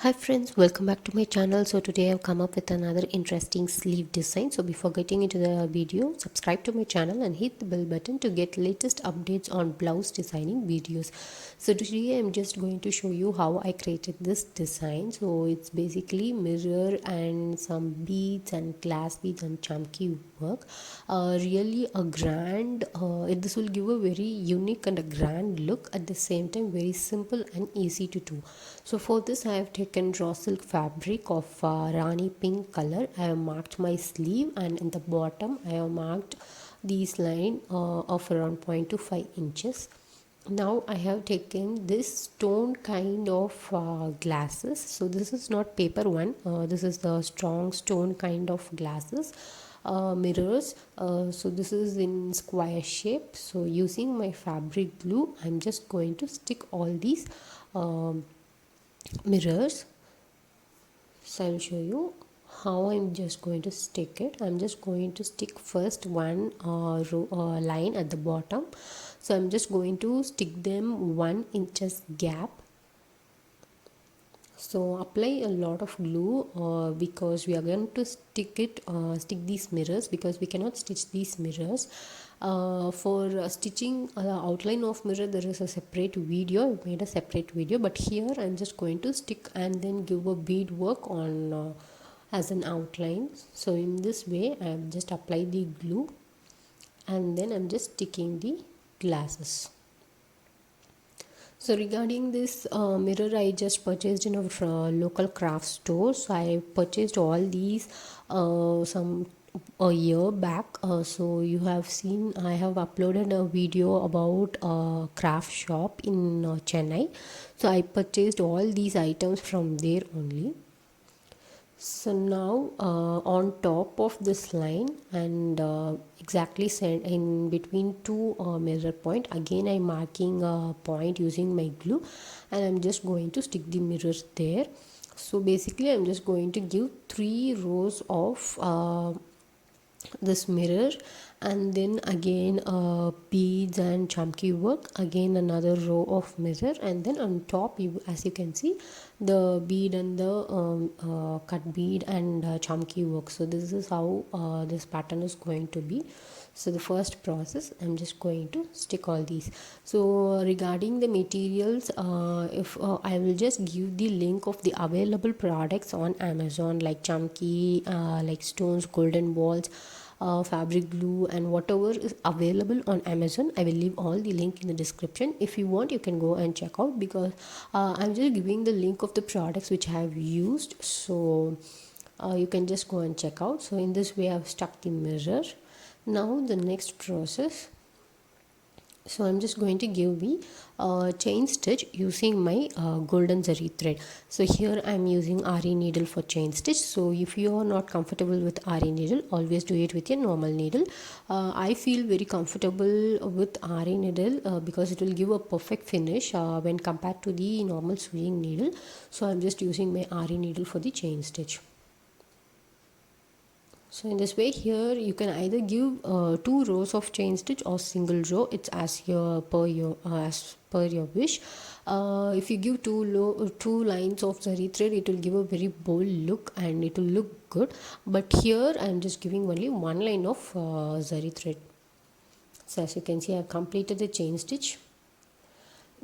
Hi friends, welcome back to my channel. So today I've come up with another interesting sleeve design. So before getting into the video, subscribe to my channel and hit the bell button to get latest updates on blouse designing videos. So today I'm just going to show you how I created this design. So it's basically mirror and some beads and glass beads and chunky work. Really a grand, this will give a very unique and a grand look, at the same time very simple and easy to do. So for this I have taken raw silk fabric of Rani pink color. I have marked my sleeve, and in the bottom I have marked these line of around 0.25 inches. Now I have taken this stone kind of glasses. So this is not paper one, this is the strong stone kind of glasses, mirrors. So this is in square shape. So using my fabric glue, I'm just going to stick all these mirrors. So I'll show you how I'm just going to stick it. I'm just going to stick first one line at the bottom. So I'm just going to stick them 1 inches gap. So apply a lot of glue because we are going to stick these mirrors, because we cannot stitch these mirrors. For stitching the outline of mirror, there is a separate video. I made a separate video, but here I'm just going to stick and then give a bead work on as an outline. So in this way I have just applied the glue, and then I'm just sticking the glasses. So regarding this mirror, I just purchased in a local craft store. So I purchased all these some a year back. So you have seen I have uploaded a video about craft shop in Chennai. So I purchased all these items from there only. So now on top of this line, and exactly send in between two mirror point, again I'm marking a point using my glue, and I'm just going to stick the mirrors there. So basically I'm just going to give 3 rows of this mirror, and then again beads and chunky work, again another row of mirror, and then on top, as you can see, the bead and the cut bead and chunky work. So this is how this pattern is going to be. So the first process, I'm just going to stick all these. So regarding the materials, if I will just give the link of the available products on Amazon, like chunky, like stones, golden balls, fabric glue, and whatever is available on Amazon. I will leave all the link in the description. If you want, you can go and check out, because I'm just giving the link of the products which I have used. So you can just go and check out. So in this way I've stuck the mirror. Now the next process, so I'm just going to give the chain stitch using my golden zari thread. So here I'm using RE needle for chain stitch. So if you are not comfortable with RE needle, always do it with your normal needle. I feel very comfortable with RE needle because it will give a perfect finish when compared to the normal sewing needle. So I'm just using my RE needle for the chain stitch. So in this way, here you can either give 2 rows of chain stitch or single row. It's as per your wish. If you give two lines of zari thread, it will give a very bold look and it will look good. But here I am just giving only one line of zari thread. So as you can see, I have completed the chain stitch.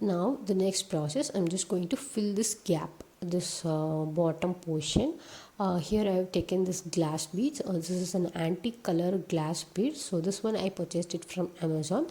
Now the next process, I'm just going to fill this gap, this bottom portion. Here I have taken this glass beads. This is an antique color glass bead. So this one I purchased it from Amazon.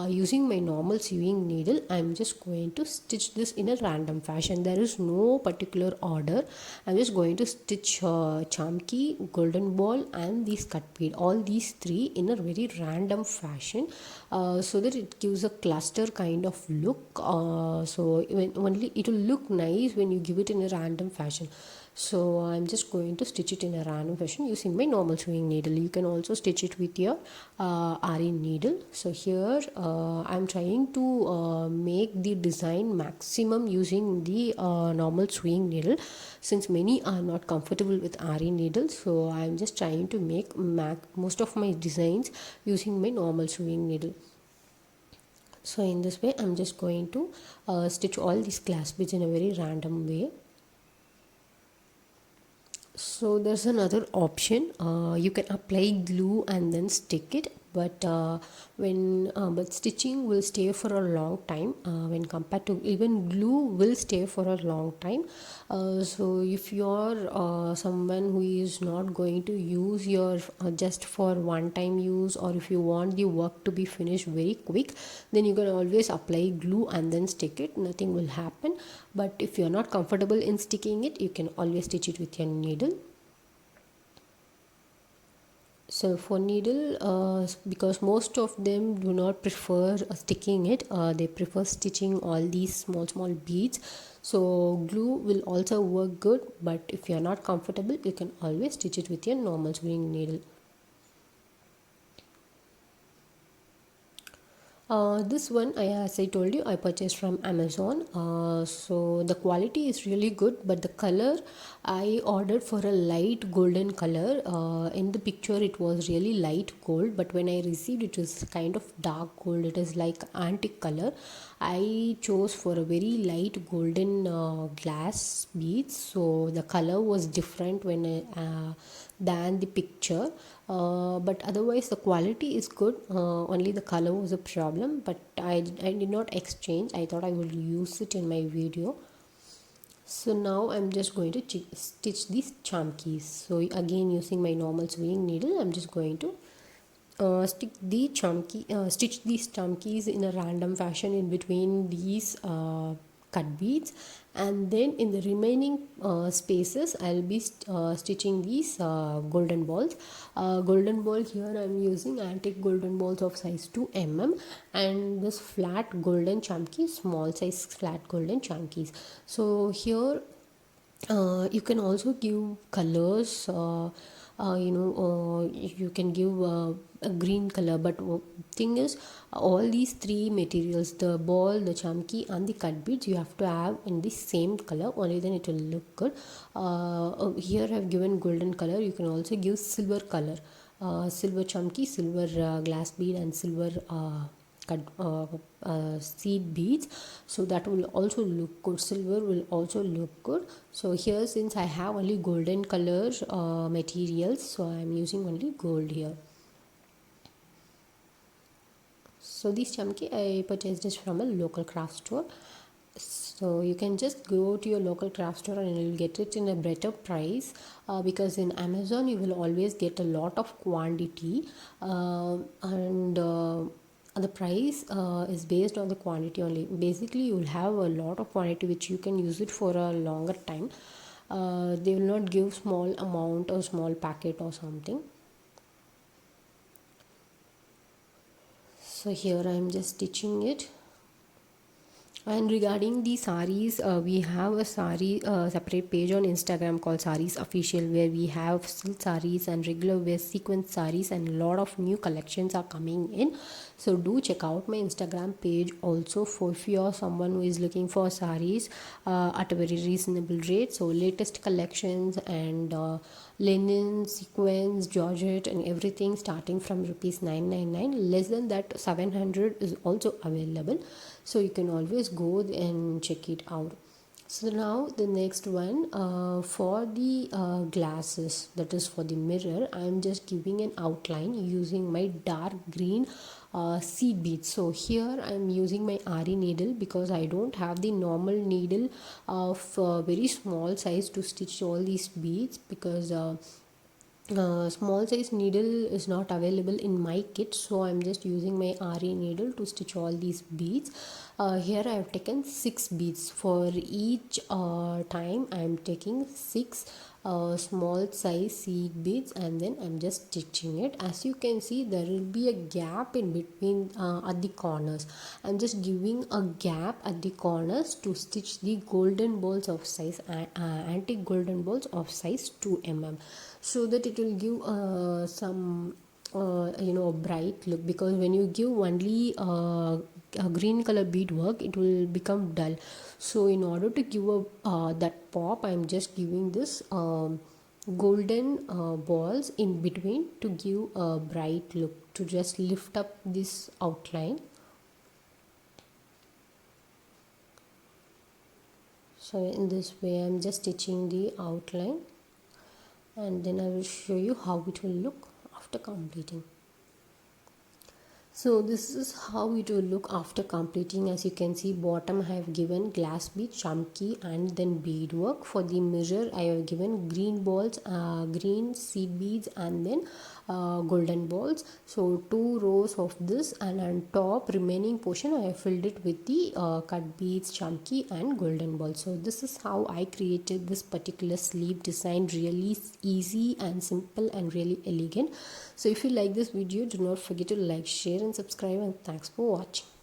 Using my normal sewing needle, I'm just going to stitch this in a random fashion. There is no particular order. I'm just going to stitch chunky, golden ball, and these cut bead, all these three in a very random fashion, so that it gives a cluster kind of look. So only it will look nice when you give it in a random fashion. So I'm just going to stitch it in a random fashion using my normal sewing needle. You can also stitch it with your RE needle. So here I'm trying to make the design maximum using the normal sewing needle, since many are not comfortable with RE needle. So I'm just trying to make most of my designs using my normal sewing needle. So in this way I'm just going to stitch all these glass beads in a very random way. So there's another option. You can apply glue and then stick it, but but stitching will stay for a long time when compared to even glue will stay for a long time. So if you're someone who is not going to use your just for one time use, or if you want the work to be finished very quick, then you can always apply glue and then stick it. Nothing will happen. But if you're not comfortable in sticking it, you can always stitch it with your needle. So for needle, because most of them do not prefer sticking it, they prefer stitching all these small beads. So glue will also work good, but if you're not comfortable, you can always stitch it with your normal sewing needle. This one, as I told you, I purchased from Amazon. So the quality is really good, but the color I ordered for a light golden color. In the picture, it was really light gold, but when I received it was kind of dark gold. It is like antique color. I chose for a very light golden glass beads, so the color was different than the picture. But otherwise the quality is good. Only the color was a problem, but I did not exchange. I thought I will use it in my video. So now I'm just going to stitch these chamkis. So again, using my normal sewing needle, I'm just going to stitch these chamkis in a random fashion in between these cut beads, and then in the remaining spaces I'll be stitching these golden balls. Golden ball here I'm using antique golden balls of size 2 mm, and this flat golden chamki, small size flat golden chamkis. So here you can also give colors. You can give a green color, but thing is, all these three materials, the ball, the chamki and the cut beads, you have to have in the same color, only then it will look good. Here I've given golden color. You can also give silver color, silver chamki, silver glass bead and silver seed beads, so that will also look good. Silver will also look good. So here, since I have only golden color materials, so I am using only gold here. So this chamki I purchased this from a local craft store. So you can just go to your local craft store and you'll get it in a better price, because in Amazon you will always get a lot of quantity, and the price is based on the quantity only. Basically you will have a lot of quantity which you can use it for a longer time. They will not give small amount or small packet or something. So here I am just stitching it. And regarding the saris, we have a sari separate page on Instagram called Saris Official, where we have silk saris and regular wear sequence saris, and a lot of new collections are coming in. So do check out my Instagram page also, for if you are someone who is looking for saris at a very reasonable rate. So latest collections and linen, sequins, georgette and everything starting from rupees 999. Less than that 700 is also available, so you can always go and check it out. So now the next one, for the glasses, that is for the mirror, I am just giving an outline using my dark green seed beads. So here I am using my RE needle because I don't have the normal needle of very small size to stitch all these beads, because small size needle is not available in my kit, so I'm just using my RE needle to stitch all these beads. Here I have taken 6 beads for each time. I'm taking 6 small size seed beads, and then I'm just stitching it. As you can see, there will be a gap in between at the corners. I'm just giving a gap at the corners to stitch the golden balls of size antique golden balls of size 2 mm, so that it will give some bright look, because when you give only a green color bead work, it will become dull. So in order to give that pop, I'm just giving this golden balls in between to give a bright look, to just lift up this outline. So in this way I'm just stitching the outline. and then I will show you how it will look after completing. So this is how it will look after completing. As you can see, bottom I have given glass bead, chamki, and then beadwork. For the mirror I have given green balls, green seed beads, and then golden balls. So 2 rows of this, and on top remaining portion I have filled it with the cut beads, chamki, and golden balls. So this is how I created this particular sleeve design. Really easy and simple and really elegant. So if you like this video, do not forget to like, share and subscribe, and thanks for watching.